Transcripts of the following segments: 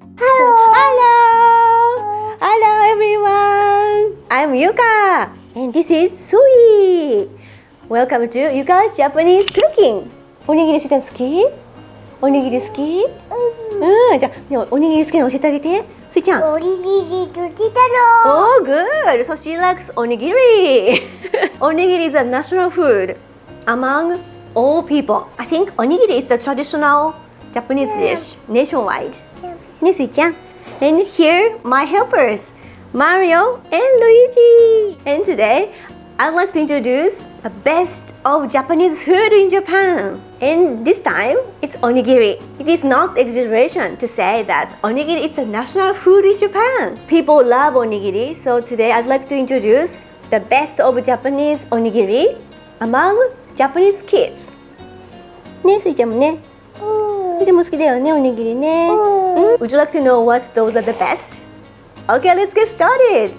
Hello! Hello everyone! I'm YUCa and this is Sui! Welcome to YUCa's Japanese cooking! おにぎりしーちゃん好き？おにぎり好き？じゃあおにぎり好きなの教えてあげて。すいちゃん。おにぎり好きだろ。 Oh, good! So she likes onigiri! Onigiri is a national food among all people. I think onigiri is a traditional Japanese dish nationwide. ね、すいちゃん。And here, my helpers, Mario and Luigi. And today, I'd like to introduce the best of Japanese food in Japan. And this time, it's onigiri. It is not exaggeration to say that onigiri is a national food in Japan. People love onigiri, so today I'd like to introduce the best of Japanese onigiri among Japanese kids. ね、すいちゃんもね。すいちゃんも好きだよね、おにぎりね。Would you like to know what those are the best? Okay, let's get started.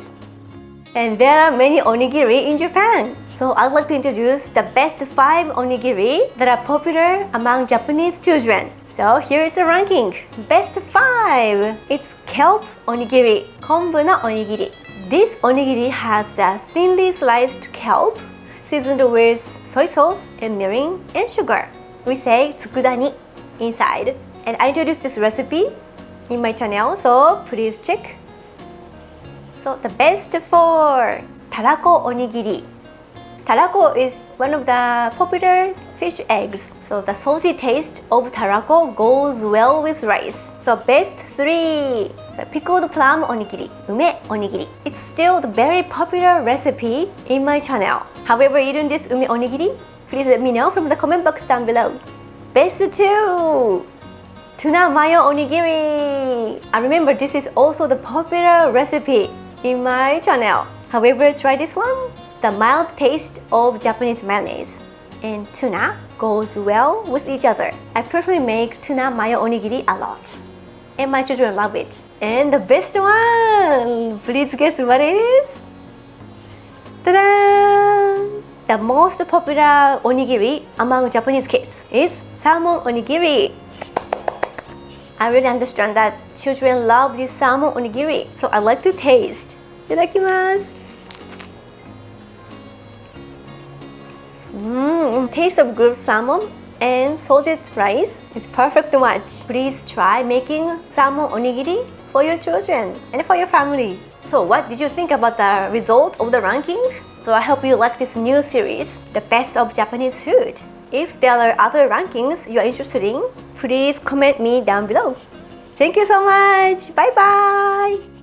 And there are many onigiri in Japan. So I'd like to introduce the best 5 onigiri that are popular among Japanese children. So here is the ranking. Best 5. It's kelp onigiri, konbu no onigiri. This onigiri has the thinly sliced kelp seasoned with soy sauce and mirin and sugar. We say tsukudani inside. And I introduced this recipe in my channel, so please check. So the best 4, tarako onigiri. Tarako is one of the popular fish eggs. So the salty taste of tarako goes well with rice. So best 3, the pickled plum onigiri, ume onigiri. It's still the very popular recipe in my channel. Have you ever eaten this ume onigiri? Please let me know from the comment box down below. Best 2, tuna mayo onigiri. I remember this is also the popular recipe in my channel. Have you ever tried this one? The mild taste of Japanese mayonnaise and tuna goes well with each other. I personally make tuna mayo onigiri a lot, and my children love it. And the best one, please guess what it is? Ta-da! The most popular onigiri among Japanese kids is salmon onigiri. I really understand that children love this salmon onigiri, so I like to taste. Itadakimasu. Taste of grilled salmon and salted rice is perfect match. Please try making salmon onigiri for your children and for your family. So what did you think about the result of the ranking? So I hope you like this new series, The Best of Japanese Food. If there are other rankings you are interested in, please comment me down below. Thank you so much. Bye bye.